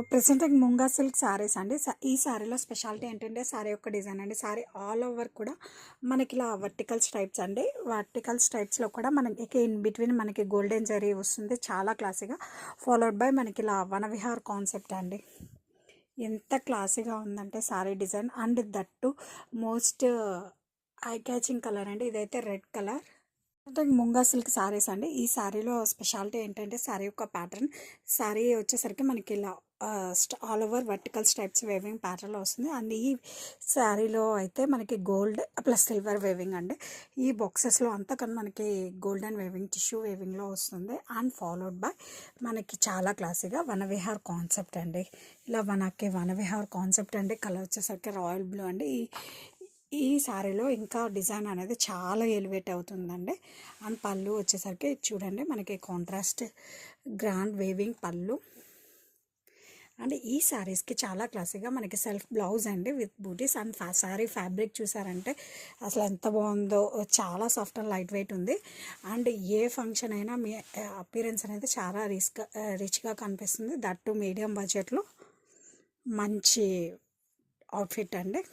Presenting munga silk saris అండి. ఈ శారీలో స్పెషాలిటీ ఏంటంటే శారీ యొక్క డిజైన్ అండి. శారీ ఆల్ ఓవర్ కూడా మనకి ఇలా వర్టికల్ స్ట్రైప్స్ అండి. వర్టికల్ స్ట్రైప్స్లో కూడా మనకి ఇన్ బిట్వీన్ మనకి గోల్డెన్ జరీ వస్తుంది, చాలా క్లాసీగా. ఫాలోడ్ బై మనకి ఇలా వనవిహార్ కాన్సెప్ట్ అండి. ఎంత క్లాసీగా ఉందంటే sari design, and that most I catching colour అండి. ఇదైతే రెడ్ కలర్. అంటే ముంగా సిల్క్ శారీస్ అండి. ఈ శారీలో స్పెషాలిటీ ఏంటంటే శారీ యొక్క ప్యాటర్న్. శారీ వచ్చేసరికి మనకి ఇలా all over vertical stripes weaving ప్యాటర్న్లో వస్తుంది. అండ్ ఈ శారీలో అయితే మనకి గోల్డ్ ప్లస్ సిల్వర్ వేవింగ్ అండి. ఈ బాక్సెస్లో అంతా కానీ మనకి గోల్డెన్ వేవింగ్, టిష్యూ వేవింగ్లో వస్తుంది. అండ్ ఫాలోడ్ బై మనకి చాలా క్లాసీగా వనవిహార్ కాన్సెప్ట్ అండి. ఇలా మనకి వనవిహార్ కాన్సెప్ట్ అండి. కలర్ వచ్చేసరికి రాయల్ బ్లూ అండి. ఈ శారీలో ఇంకా డిజైన్ అనేది చాలా ఎలివేట్ అవుతుందండి. అండ్ పళ్ళు వచ్చేసరికి చూడండి మనకి కాంట్రాస్ట్ గ్రాండ్ వేవింగ్ పళ్ళు. అండ్ ఈ శారీస్కి చాలా క్లాసీగా మనకి సెల్ఫ్ బ్లౌజ్ అండి with booties. And sari fabric చూసారంటే అసలు ఎంత బాగుందో, చాలా సాఫ్ట్ అండ్ లైట్ వెయిట్ ఉంది. అండ్ ఏ ఫంక్షన్ అయినా మీ అపీరెన్స్ అనేది చాలా రిచ్గా కనిపిస్తుంది. దట్టు మీడియం బడ్జెట్లో మంచి అవుట్ఫిట్ అండి.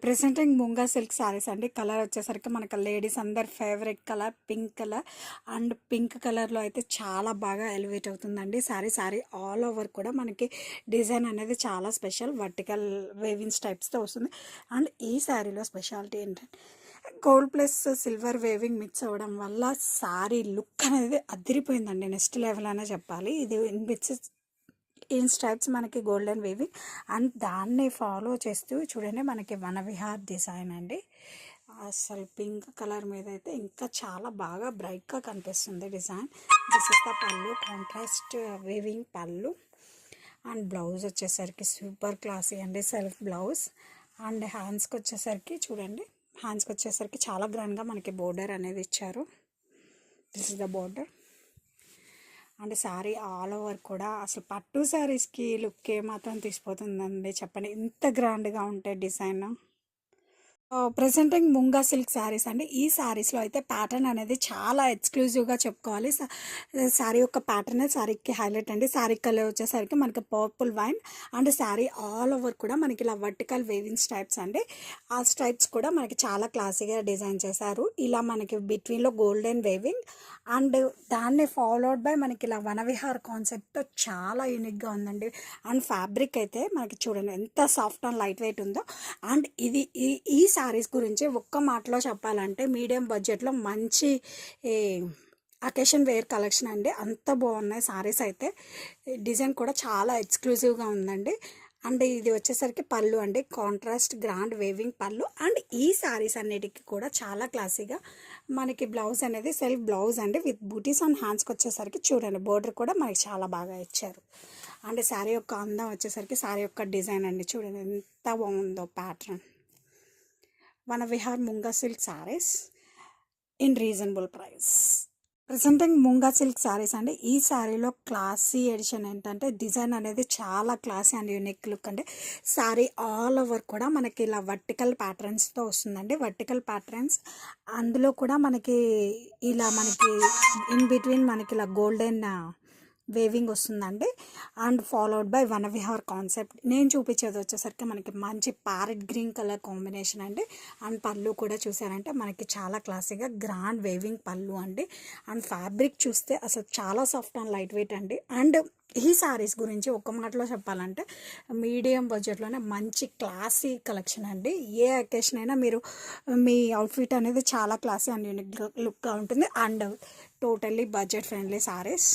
ప్రెసెంటింగ్ ముంగా సిల్క్ శారీస్ అండి. కలర్ వచ్చేసరికి మనకు లేడీస్ అందరి favourite colour pink colour. And pink కలర్లో అయితే చాలా బాగా ఎలివేట్ అవుతుందండి శారీ ఆల్ ఓవర్ కూడా మనకి డిజైన్ అనేది చాలా స్పెషల్ వర్టికల్ వేవింగ్స్ టైప్స్తో వస్తుంది. అండ్ ఈ శారీలో స్పెషాలిటీ ఏంటంటే gold plus silver weaving mix అవ్వడం వల్ల శారీ లుక్ అనేది అదిరిపోయిందండి. నెక్స్ట్ లెవెల్ అనే చెప్పాలి. ఇది ఇన్ స్ట్రైప్స్ మనకి గోల్డెన్ వేవింగ్, అండ్ దాన్ని ఫాలో చేస్తూ చూడండి మనకి వనవిహార్ డిజైన్ అండి. అసలు పింక్ కలర్ మీద అయితే ఇంకా చాలా బాగా బ్రైట్గా కనిపిస్తుంది డిజైన్. దిస్ ఇస్ ద పళ్ళు, కాంట్రాస్ట్ వేవింగ్ పళ్ళు. అండ్ బ్లౌజ్ వచ్చేసరికి సూపర్ క్లాసీ అండి, సెల్ఫ్ బ్లౌజ్. అండ్ హ్యాండ్స్కి వచ్చేసరికి చూడండి, హ్యాండ్స్కి వచ్చేసరికి చాలా గ్రాండ్గా మనకి బోర్డర్ అనేది ఇచ్చారు. This is the border. And sari all over కూడా అసలు పట్టు శారీస్కి లుక్ ఏమాత్రం తీసిపోతుందండి చెప్పండి, ఇంత గ్రాండ్గా ఉంటే design. Presenting munga silk saris అండి. ఈ శారీస్లో అయితే ప్యాటర్న్ అనేది చాలా ఎక్స్క్లూజివ్గా చెప్పుకోవాలి. శారీ యొక్క ప్యాటర్న్ శారీకి హైలైట్ అండి. శారీ కలర్ వచ్చేసరికి మనకి purple wine. And sari all over కూడా మనకి ఇలా వర్టికల్ వేవింగ్ స్ట్రైప్స్ అండి. ఆ స్ట్రైప్స్ కూడా మనకి చాలా క్లాసీగా డిజైన్ చేశారు. ఇలా మనకి బిట్వీన్లో గోల్డెన్ వేవింగ్, అండ్ దాన్ని ఫాలోడ్ బై మనకి ఇలా వనవిహార్ కాన్సెప్ట్ చాలా యూనిక్గా ఉందండి. అండ్ ఫ్యాబ్రిక్ అయితే మనకి చూడండి ఎంత సాఫ్ట్ అండ్ లైట్ వెయిట్ ఉందో. అండ్ ఇది ఈ శారీస్ గురించి ఒక్క మాటలో చెప్పాలంటే మీడియం బడ్జెట్లో మంచి అకేషన్ వేర్ కలెక్షన్ అండి. అంత బాగున్నాయి శారీస్ అయితే. డిజైన్ కూడా చాలా ఎక్స్క్లూజివ్గా ఉందండి. అండ్ ఇది వచ్చేసరికి పళ్ళు అండి, కాంట్రాస్ట్ గ్రాండ్ వేవింగ్ పళ్ళు. అండ్ ఈ శారీస్ అన్నిటికీ కూడా చాలా క్లాసీగా మనకి బ్లౌజ్ అనేది సెల్ఫ్ బ్లౌజ్ అండి విత్ బూటీస్. అండ్ హ్యాండ్స్కి వచ్చేసరికి చూడండి బోర్డర్ కూడా మనకి చాలా బాగా ఇచ్చారు. అండ్ శారీ యొక్క అందం వచ్చేసరికి శారీ యొక్క డిజైన్ అండి, చూడండి ఎంత బాగుందో pattern. Vanavihar munga silk saris in reasonable price. Presenting munga silk saris అండి. ఈ శారీలో క్లాసీ ఎడిషన్ ఏంటంటే డిజైన్ అనేది చాలా క్లాసీ అండ్ యూనిక్ లుక్ అండి. శారీ ఆల్ ఓవర్ కూడా మనకి ఇలా వర్టికల్ ప్యాటర్న్స్తో వస్తుందండి. వర్టికల్ ప్యాటర్న్స్ అందులో కూడా మనకి ఇలా మనకి ఇన్ బిట్వీన్ మనకి ఇలా గోల్డెన్ వేవింగ్ వస్తుందండి. And followed by Vanavihar concept. నేను చూపించేది వచ్చేసరికి మనకి మంచి ప్యారెట్ గ్రీన్ కలర్ కాంబినేషన్ అండి. అండ్ పళ్ళు కూడా చూసారంటే మనకి చాలా క్లాసీగా గ్రాండ్ వేవింగ్ పళ్ళు అండి. అండ్ ఫ్యాబ్రిక్ చూస్తే అసలు చాలా సాఫ్ట్ అండ్ లైట్ వెయిట్ అండి. అండ్ ఈ శారీస్ గురించి ఒక్క మాటలో చెప్పాలంటే మీడియం బడ్జెట్లోనే మంచి క్లాసీ కలెక్షన్ అండి. ఏ అకేషన్ అయినా మీరు మీ అవుట్ఫిట్ అనేది చాలా క్లాసీ అండ్ యూనిక్ లుక్గా ఉంటుంది. And totally budget friendly saris.